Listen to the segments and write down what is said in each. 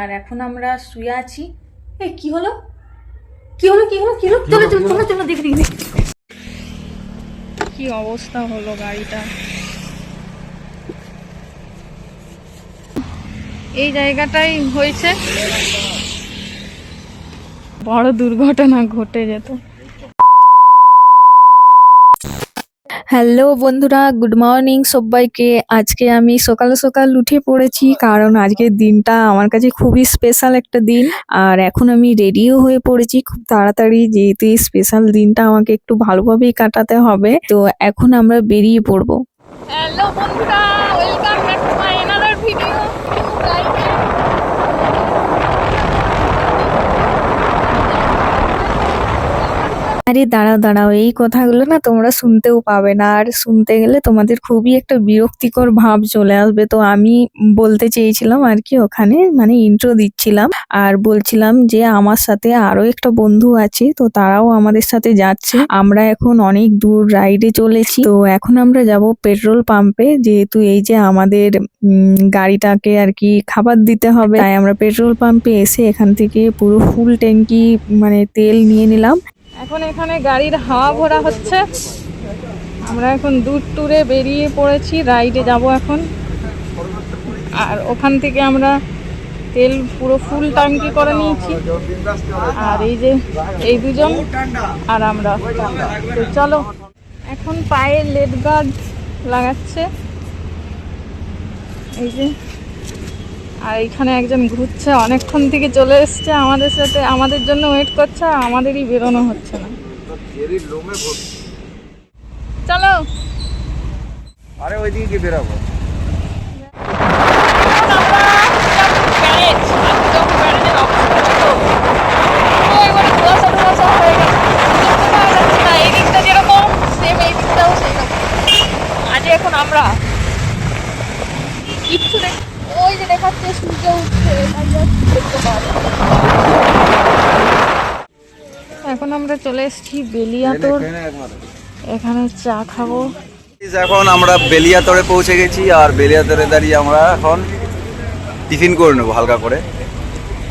আর এখন আমরা শুয়ে আছি। এই কি হলো কি হলো কি হলো কি হলো, চলো চলো চলো চলো দেখি দেখি কি অবস্থা হলো গাড়িটা। এই জায়গাটাই হয়েছে বড় দুর্ঘটনা ঘটে যেত। হ্যালো বন্ধুরা, গুড মর্নিং সবাইকে। আজকে আমি সকাল সকাল উঠে পড়েছি, কারণ আজকের দিনটা আমার কাছে খুবই স্পেশাল একটা দিন। আর এখন আমি রেডিও হয়ে পড়েছি খুব তাড়াতাড়ি, যেহেতু এই স্পেশাল দিনটা আমাকে একটু ভালোভাবেই কাটাতে হবে। তো এখন আমরা বেরিয়ে পড়বো। হ্যালো বন্ধুরা, welcome back to my another video. আরে দাঁড়াও দাঁড়াও, এই কথাগুলো না তোমরা শুনতেও পাবে না, আর শুনতে গেলে তোমাদের খুবই একটা বিরক্তিকর ভাব চলে আসবে। তো আমি বলতে চেয়েছিলাম আর কি, ওখানে মানে ইন্ট্রো দিচ্ছিলাম আর বলছিলাম যে আমার সাথে আরো একটা বন্ধু আছে, তো তারাও আমাদের সাথে যাচ্ছে। আমরা এখন অনেক দূর রাইডে চলেছি। তো এখন আমরা যাব পেট্রোল পাম্পে, যেহেতু এই যে আমাদের গাড়িটাকে আর কি খাবার দিতে হবে, তাই আমরা পেট্রোল পাম্পে এসে এখান থেকে পুরো ফুল ট্যাঙ্কি মানে তেল নিয়ে নিলাম। এখন এখানে গাড়ির হাওয়া ভরা হচ্ছে। আমরা এখন দূর ট্যুরে বেরিয়ে পড়েছি, রাইডে যাব এখন। আর ওখান থেকে আমরা তেল পুরো ফুল ট্যাঙ্কি করে নিয়েছি। আর এই যে এই দুজন আর আমরা, তো চলো। এখন পায়ে লেড গার্ড লাগাচ্ছে এই যে। আর এখানে একজন ঘুরছে, অনেকক্ষণ থেকে চলে এসছে আমাদের সাথে, আমাদের জন্য ওয়েট করছে, আর আমাদেরই বেরোনো হচ্ছে না। চলো। আরে ওইদিকে কি বেরাবো? এখন আমরা কিচ্ছু ওই যে দেখাচ্ছে সূর্য উঠছে, এখন আমরা চলে এসেছি বেলিয়াতোড়, এখানে চা খাবো। এখন আমরা বেলিয়াতোড়ে পৌঁছে গেছি, আর বেলিয়াতোড়ে দাঁড়িয়ে আমরা এখন টিফিন করে নেবো হালকা করে।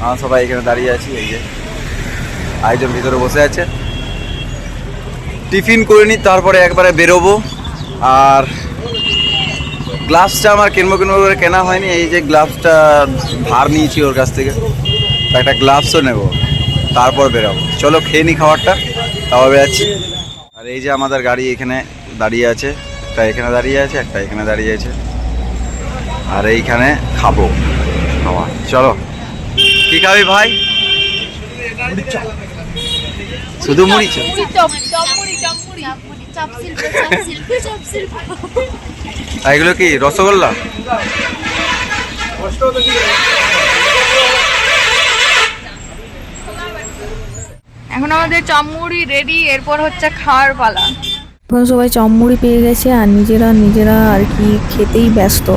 আমরা সবাই এখানে দাঁড়িয়ে আছি, এই যে আয়োজন ভিতরে বসে আছে। টিফিন করে নিই, তারপরে একবারে বেরোবো। আর গ্লাভসটা আমার কিনবো করে কেনা হয়নি, এই যে গ্লাভসটা ধার নিয়েছি ওর কাছ থেকে, তো একটা গ্লাভসও নেবো, তারপর বেরোবো। চলো খেয়ে নিই খাবারটা, তাও বেরাচ্ছি। আর এই যে আমাদের গাড়ি এখানে দাঁড়িয়ে আছে, একটা এখানে দাঁড়িয়ে আছে, একটা এখানে দাঁড়িয়ে আছে, আর এইখানে খাবো খাওয়া। চলো, কি খাবি ভাই? শুধু মুড়ি চপ? এগুলো কি রসগোল্লা? এখন আমাদের চমমুড়ি রেডি, এরপর হচ্ছে খাওয়ার পালা। এখন সবাই চমমুড়ি পেয়ে গেছে আর নিজেরা নিজেরা আর কি খেতেই ব্যস্ত।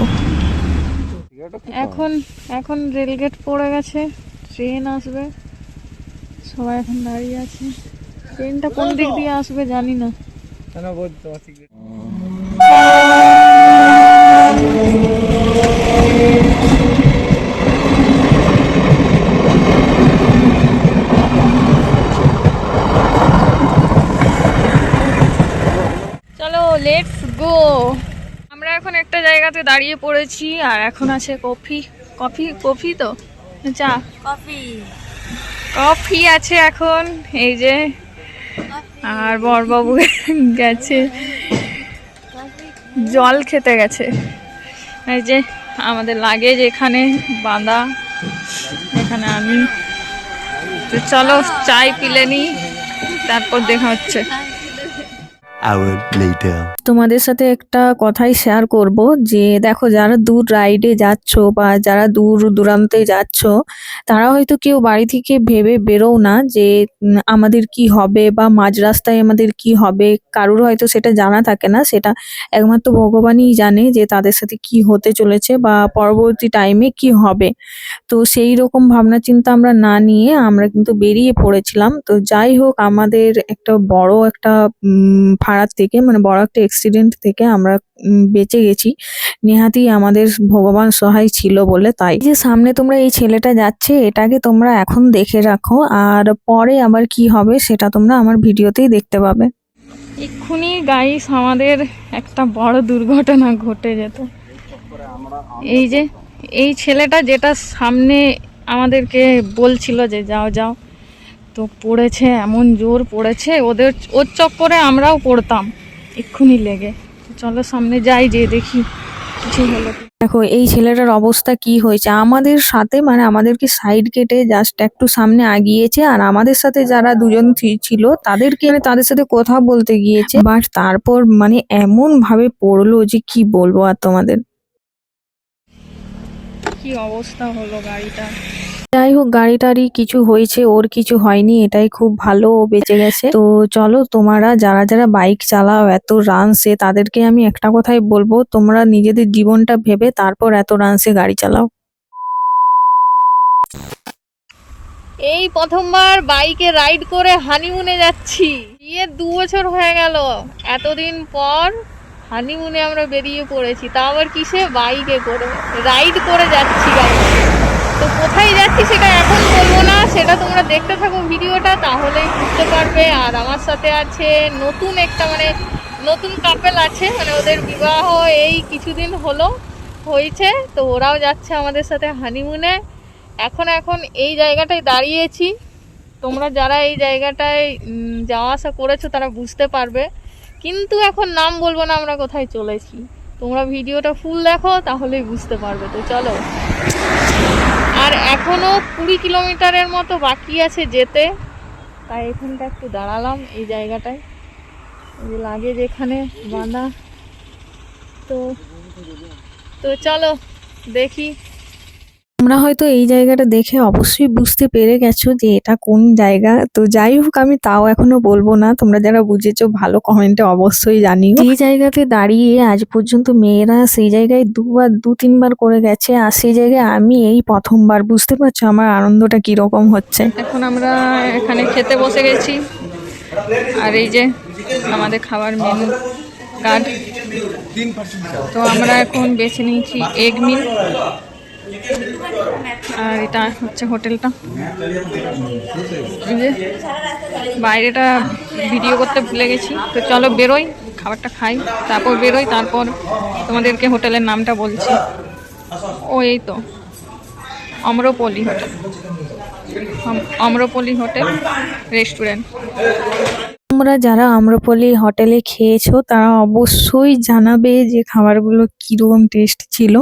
এখন এখন রেলগেট পড়ে গেছে, ট্রেন আসবে, সবাই এখন দাঁড়িয়ে আছে। ট্রেনটা কোন দিক দিয়ে আসবে জানি না। চলো লেটস গো। আমরা এখন একটা জায়গাতে দাঁড়িয়ে পড়েছি, আর এখন আছে কফি। কফি কফি তো চা, কফি কফি আছে এখন এই যে। আর বড়বাবু গেছে জল খেতে গেছে। এই যে আমাদের লাগেজ এখানে বাঁধা, এখানে আমি। তো চলো চাই পিলে নি, তারপর দেখা হচ্ছে। তোমাদের সাথে একটা কথাই শেয়ার করব, যে দেখো যারা দূর রাইডে যাচ্ছ বা যারা দূর দূরান্তে যাচ্ছ, তারা হয়তো কেউ বাড়ি থেকে ভেবে বেরোও না যে আমাদের কি হবে বা মাঝ রাস্তায় আমাদের কি হবে। কারোর হয়তো সেটা জানা থাকে না, সেটা একমাত্র ভগবানই জানে যে তাদের সাথে কি হতে চলেছে বা পরবর্তী টাইমে কি হবে। তো সেই রকম ভাবনা চিন্তা আমরা না নিয়ে আমরা কিন্তু বেরিয়ে পড়েছিলাম। তো যাই হোক, আমাদের একটা বড় একটা খারাপ থেকে মানে বড় একটা অ্যাক্সিডেন্ট থেকে আমরা বেঁচে গেছি। নেহাতি আমাদের ভগবান সহায় ছিল বলে তাই। এই যে সামনে তোমরা এই ছেলেটা যাচ্ছে, এটাকে তোমরা এখন দেখে রাখো, আর পরে আবার কি হবে সেটা তোমরা আমার ভিডিওতেই দেখতে পাবে। এক্ষুনি গাইস আমাদের একটা বড় দুর্ঘটনা ঘটে যেত। এই যে এই ছেলেটা যেটা সামনে আমাদেরকে বলছিল যে যাও যাও, তো পড়েছে, এমন জোর পড়েছে, ওর চক্করে আমরাও পড়তাম এক্ষুনি লেগে। তো চলো সামনে যাই, যে দেখি কিছু হলো কি। দেখো এই ছেলেটার অবস্থা কি হয়েছে, আমাদের সাথে মানে আমাদেরকে সাইড কেটে জাস্ট একটু সামনে আগিয়েছে, আর আমাদের সাথে যারা দুজন ছিল তাদেরকে মানে তাদের সাথে কথা বলতে গিয়েছে, বাট তারপর মানে এমন ভাবে পড়লো যে কি বলবো আর তোমাদের। কি অবস্থা হলো গাড়িটা। যাই হোক গাড়িটারই কিছু হয়েছে, ওর কিছু হয়নি, এটাই খুব ভালো, ও বেঁচে গেছে। তো চলো তোমরা যারা যারা বাইক চালাও এত রানসে, তাদেরকে আমি একটা কথাই বলবো, তোমরা নিজেদের জীবনটা ভেবে তারপর এত রানসে গাড়ি চালাও। এই প্রথমবার বাইকে রাইড করে হানিমুনে যাচ্ছি। বিয়ে 2 বছর হয়ে গেল, এতদিন পর হানিমুনে আমরা বেরিয়ে পড়েছি, তা আবার কিসে, বাইকে করে রাইড করে যাচ্ছি গাড়ি। তো কোথায় যাচ্ছি সেটা এখন বলবো না, সেটা তোমরা দেখতে থাকো ভিডিওটা, তাহলেই বুঝতে পারবে। আর আমার সাথে আছে নতুন একটা মানে নতুন কাপেল আছে, মানে ওদের বিবাহ এই কিছুদিন হয়েছে, তো ওরাও যাচ্ছে আমাদের সাথে হানিমুনে। এখন এই জায়গাটায় দাঁড়িয়েছি, তোমরা যারা এই জায়গাটায় যাওয়া আসা করেছো তারা বুঝতে পারবে, কিন্তু এখন নাম বলবো না আমরা কোথায় চলেছি। তোমরা ভিডিওটা ফুল দেখো তাহলেই বুঝতে পারবে। তো চলো, আর এখনো 20 কিলোমিটারের মতো বাকি আছে যেতে, তাই এখানটা একটু দাঁড়ালাম এই জায়গাটায়, লাগে যেখানে বাঁধা। তো তো চলো দেখি। তোমরা হয়তো এই জায়গাটা দেখে অবশ্যই বুঝতে পেরে গেছো যে এটা কোন জায়গা। তো যাই হোক আমি তাও এখনো বলবো না, তোমরা যারা বুঝেছো ভালো কমেন্টে অবশ্যই জানিও। এই জায়গাতে দাঁড়িয়ে আজ পর্যন্ত মেয়েরা সেই জায়গায় 2-3 বার করে গেছে, আর সেই জায়গায় আমি এই প্রথমবার। বুঝতে পারছো আমার আনন্দটা কিরকম হচ্ছে। এখন আমরা এখানে খেতে বসে গেছি, আর এই যে আমাদের খাবার মেনু কার্ড। তো আমরা এখন বেছে নিয়েছি এগ মিল, আর এটা হচ্ছে হোটেলটা। এই যে বাইরেটা ভিডিও করতে ভুলে গেছি। তো চলো বেরোই, খাবারটা খাই, তারপর বেরোই, তারপর তোমাদেরকে হোটেলের নামটা বলছি। ও এই তো আম্রপলি হোটেল, আম্রপলি হোটেল রেস্টুরেন্ট। তোমরা যারা আম্রপলি হোটেলে খেয়েছো তারা অবশ্যই জানাবে যে খাবারগুলো কিরকম টেস্ট ছিল।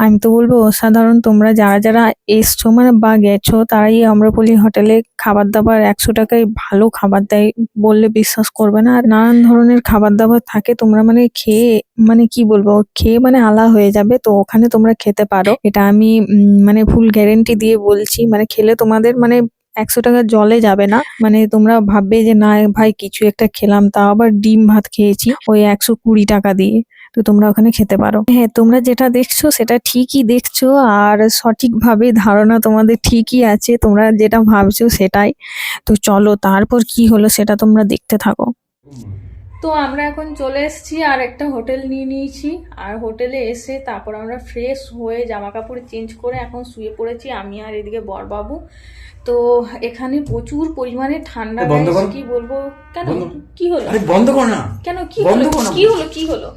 আমি তো বলবো অসাধারণ। তোমরা যারা যারা এসছো মানে বা গেছো, তারা এই আম্রপলি হোটেলে খাবার দাবার 100 টাকায় ভালো খাবার দেয় বললে বিশ্বাস করবে না। আর নানান ধরনের খাবার দাবার থাকে, তোমরা মানে খেয়ে মানে কি বলবো, খেয়ে মানে আলা হয়ে যাবে। তো ওখানে তোমরা খেতে পারো, এটা আমি মানে ফুল গ্যারেন্টি দিয়ে বলছি। মানে খেলে তোমাদের মানে 100 টাকা জলে যাবে না। মানে তোমরা ভাববে যে না ভাই কিছু একটা খেলাম, তাও আবার ডিম ভাত খেয়েছি ওই 120 টাকা দিয়ে। তো তোমরা ওখানে খেতে পারো। হ্যাঁ, তোমরা যেটা দেখছো সেটা ঠিকই দেখছো, আর সঠিকভাবে ধারণা তোমাদের ঠিকই আছে, তোমরা যেটা ভাবছো সেটাই। তো চলো তারপর কি হলো সেটা তোমরা দেখতে থাকো। তো আমরা এখন চলে এসেছি, আর একটা হোটেল নিয়ে নিয়েছি, আর হোটেলে এসে তারপর আমরা ফ্রেশ হয়ে জামা কাপড় চেঞ্জ করে এখন শুয়ে পড়েছি আমি আর এদিকে বরবাবু। তো এখানে প্রচুর পরিমাণে ঠান্ডা, কি বলবো। কেন কি হলো? বন্ধ কর না। কেন কি হলো? কি হলো?